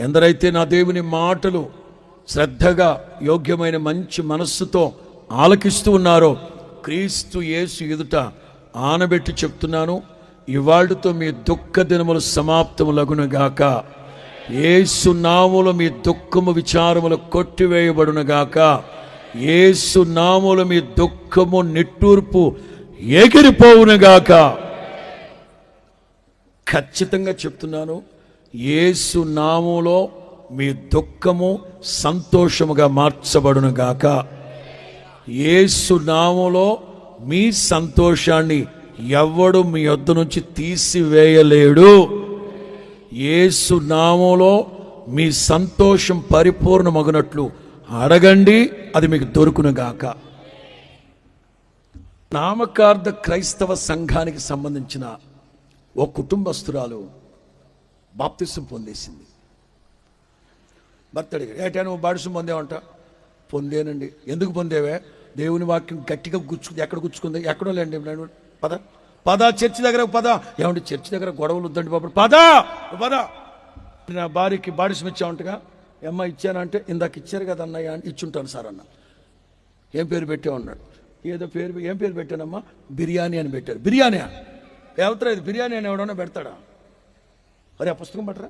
ఎందరైతే నా దేవుని మాటలు శ్రద్ధగా యోగ్యమైన మంచి మనస్సుతో ఆలకిస్తూ ఉన్నారో క్రీస్తు యేసు ఎదుట ఆనబెట్టి చెప్తున్నాను, ఇవాళ్లతో మీ దుఃఖ దినములు సమాప్తములగునుగాక. యేసు నామములో మీ దుఃఖము విచారములు కొట్టివేయబడునుగాక. యేసు నామములో మీ దుఃఖము నిట్టూర్పు ఎగిరిపోవునుగాక. ఖచ్చితంగా చెప్తున్నాను, యేసు నామములో మీ దుఃఖము సంతోషముగా మార్చబడునుగాక. యేసు నామములో మీ సంతోషాన్ని ఎవ్వడు మీ యొద్ద నుంచి తీసివేయలేడు. యేసు నామములో మీ సంతోషం పరిపూర్ణమగునట్లు అడగండి, అది మీకు దొరుకునుగాక. నామకార్థ క్రైస్తవ సంఘానికి సంబంధించిన ఓ కుటుంబస్తురాలు బాప్తిసం పొందేసింది. భర్త అడిగాడు, ఏటా నువ్వు బాప్తిసం పొందేవంట? పొందేనండి. ఎందుకు పొందేవే? దేవుని వాక్యం గట్టిగా ఎక్కడ గుచ్చుకుంది? ఎక్కడో లేండి, పద పద చర్చి దగ్గర పద. ఏమంటే చర్చి దగ్గర గొడవలు వద్దండి బాబు, పద పద. నా భార్యకి బాప్తిసం ఇచ్చావంటగా? అమ్మ ఇచ్చానంటే, ఇందాక ఇచ్చారు కదా అన్నయ్య అంటే, ఇచ్చుంటాను సార్ అన్న. ఏం పేరు పెట్టామన్నాడు. ఏదో పేరు. ఏం పేరు పెట్టానమ్మా? బిర్యానీ అని పెట్టారు. బిర్యానీ ఎవతరా ఇది? బిర్యానీ అని ఎవడన్నా పెడతాడా? అరే ఆ పుస్తకం పట్టరా.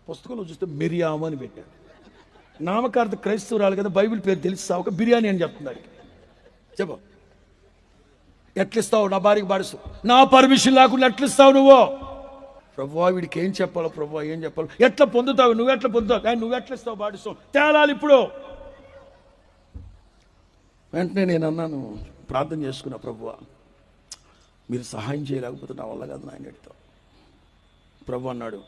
పుస్తకంలో చూస్తే మిరియాము అని పెట్టాడు. నామకార్థ క్రైస్తవురాలు కదా, బైబిల్ పేరు తెలిసి ఒక బిర్యానీ అని చెప్తుంది. చెప్పు, ఎట్లిస్తావు? నా భార్యకి బాడిస్తావు, నా పర్మిషన్ లేకుండా ఎట్లిస్తావు నువ్వు? ప్రభువా వీడికి ఏం చెప్పాలో, ప్రభువా ఏం చెప్పాలో, ఎట్లా పొందుతావు? నువ్వెట్లా పొందుతావు? నువ్వెట్లిస్తావు బాడిస్తావు? తేలాలి ఇప్పుడు. వెంటనే నేను అన్నాను, ప్రార్థన చేసుకున్నా, ప్రభువా మీరు సహాయం చేయలేకపోతే నా వల్ల కాదు నాయన ఎడతావు. ప్రభు అన్నాడు,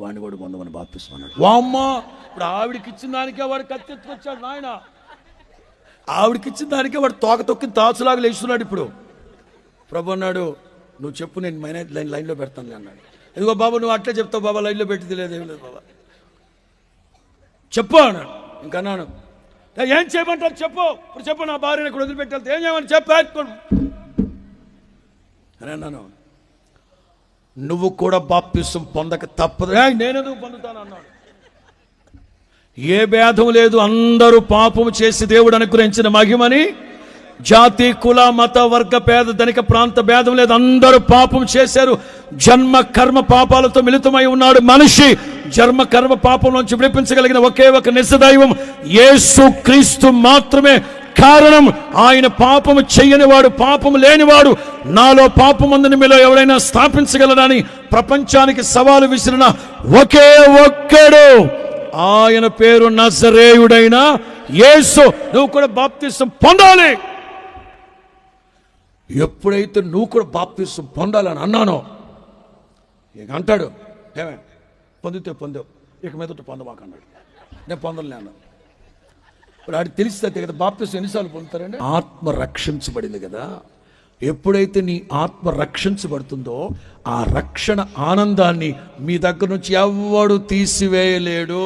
వాడిని వాడు పొందమని బాప్తిసం అన్నాడు. వామ్మ, ఇప్పుడు ఆవిడికి ఇచ్చిన దానికే వాడు కత్తెత్తుకొచ్చాడు నాయన. ఆవిడికి ఇచ్చిన దానికే వాడు తోక తొక్కి తాచులాగా లేస్తున్నాడు. ఇప్పుడు ప్రభు అన్నాడు, నువ్వు చెప్పు, నేను లైన్లో పెడతాను అన్నాడు. ఇదిగో బాబా నువ్వు అట్లే చెప్తావు బాబా, లైన్లో పెట్టింది లేదు, ఏం లేదు బాబా, చెప్పు అన్నాడు. ఇంకన్నాను, ఏం చేయమంటారు చెప్పు, ఇప్పుడు చెప్పు, నా భార్యను ఇక్కడ వదిలిపెట్టాలి, ఏం చేయమని చెప్పు అని అన్నాను. నువ్వు కూడా బాప్తిసం పొందక తప్పదు. నేనెందుకు పొందుతాను అన్నాడు. ఏ భేదం లేదు, అందరూ పాపము చేసి దేవుడు అనుగ్రహించిన మహిమని, జాతి కుల మత వర్గ పేద ధనిక ప్రాంత భేదం లేదు, అందరూ పాపం చేశారు. జన్మ కర్మ పాపాలతో మిళితమై ఉన్నాడు మనిషి. జన్మ కర్మ పాపం నుంచి విడిపించగలిగిన ఒకే ఒక నిజదైవం యేసు క్రీస్తు మాత్రమే కారణం. ఆయన పాపము చెయ్యనివాడు, పాపము లేనివాడు. నాలో పాపమందుని మీలో ఎవరైనా స్థాపించగలడని ప్రపంచానికి సవాలు విసిరిన ఒకే ఒక్కడు, ఆయన పేరు నజరేయుడైన యేసు. నువ్వు కూడా బాప్తిసం పొందాలి. ఎప్పుడైతే నువ్వు కూడా బాప్తిసం పొందాలని అన్నానో, ఇక అంటాడు, ఏమే పొందితే పొందావు, ఇక మీదట పొందమాక అన్నాడు. నేను పొందలే అన్నాను. ఇప్పుడు ఆడికి తెలిస్తే కదా బాప్తిసం ఎన్నిసార్లు పొందుతారండి. ఆత్మ రక్షించబడింది కదా. ఎప్పుడైతే నీ ఆత్మ రక్షించబడుతుందో ఆ రక్షణ ఆనందాన్ని మీ దగ్గర నుంచి ఎవ్వడు తీసివేయలేడు.